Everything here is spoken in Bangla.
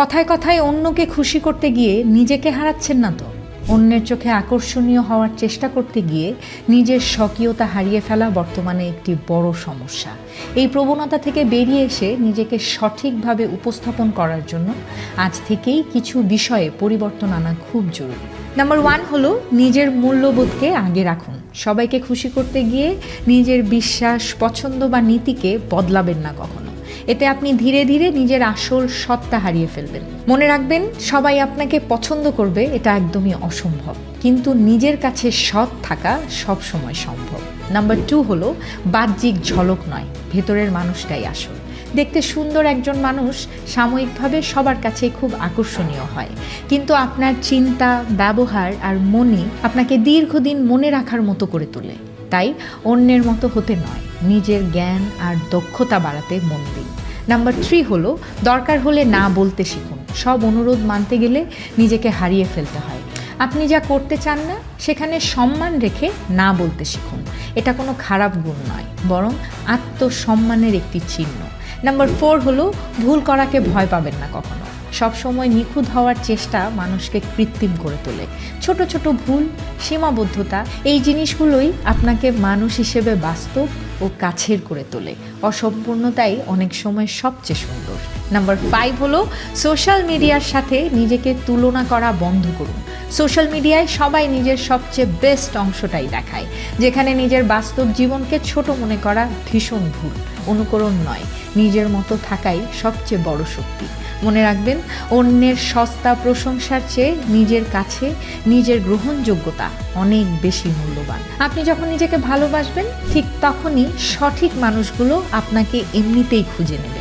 কথায় কথায় অন্যকে খুশি করতে গিয়ে নিজেকে হারাচ্ছেন না তো? অন্যের চোখে আকর্ষণীয় হওয়ার চেষ্টা করতে গিয়ে নিজের স্বকীয়তা হারিয়ে ফেলা বর্তমানে একটি বড় সমস্যা। এই প্রবণতা থেকে বেরিয়ে এসে নিজেকে সঠিকভাবে উপস্থাপন করার জন্য আজ থেকেই কিছু বিষয়ে পরিবর্তন আনা খুব জরুরি। নাম্বার 1 হলো নিজের মূল্যবোধকে আগে রাখুন। সবাইকে খুশি করতে গিয়ে নিজের বিশ্বাস, পছন্দ বা নীতিকে বদলাবেন না কখনো। এতে আপনি ধীরে ধীরে নিজের আসল সত্তা হারিয়ে ফেলবেন। মনে রাখবেন, সবাই আপনাকে পছন্দ করবে এটা একদমই অসম্ভব, কিন্তু নিজের কাছে সৎ থাকা সবসময় সম্ভব। নাম্বার 2 হলো বাহ্যিক ঝলক নয়, ভেতরের মানুষটাই আসল। দেখতে সুন্দর একজন মানুষ সাময়িকভাবে সবার কাছে খুব আকর্ষণীয় হয়, কিন্তু আপনার চিন্তা, ব্যবহার আর মনই আপনাকে দীর্ঘদিন মনে রাখার মতো করে তোলে। তাই অন্যের মতো হতে নয়, নিজের জ্ঞান আর দক্ষতা বাড়াতে মন দিন। নাম্বার 3 হলো দরকার হলে না বলতে শিখুন। সব অনুরোধ মানতে গেলে নিজেকে হারিয়ে ফেলতে হয়। আপনি যা করতে চান না সেখানে সম্মান রেখে না বলতে শিখুন। এটা কোনো খারাপ গুণ নয়, বরং আত্মসম্মানের একটি চিহ্ন। নাম্বার 4 হলো ভুল করাকে ভয় পাবেন না কখনো। সবসময় নিখুঁত হওয়ার চেষ্টা মানুষকে কৃত্রিম করে তোলে। ছোট ছোট ভুল, সীমাবদ্ধতা, এই জিনিসগুলোই আপনাকে মানুষ হিসেবে বাস্তব ও কাছের করে তোলে। অসম্পূর্ণতাই অনেক সময় সবচেয়ে সুন্দর। নাম্বার 5 হলো সোশ্যাল মিডিয়ার সাথে নিজেকে তুলনা করা বন্ধ করুন। সোশ্যাল মিডিয়ায় সবাই নিজের সবচেয়ে বেস্ট অংশটাই দেখায়, যেখানে নিজের বাস্তব জীবনকে ছোট মনে করা ভীষণ ভুল। অনুকরণ নয়, নিজের মতো থাকাই সবচেয়ে বড় শক্তি। মনে রাখবেন, অন্যের সস্তা প্রশংসার চেয়ে নিজের কাছে নিজের গ্রহণযোগ্যতা অনেক বেশি মূল্যবান। আপনি যখন নিজেকে ভালোবাসবেন, ঠিক তখনই সঠিক মানুষগুলো আপনাকে এমনিতেই খুঁজে নেবে।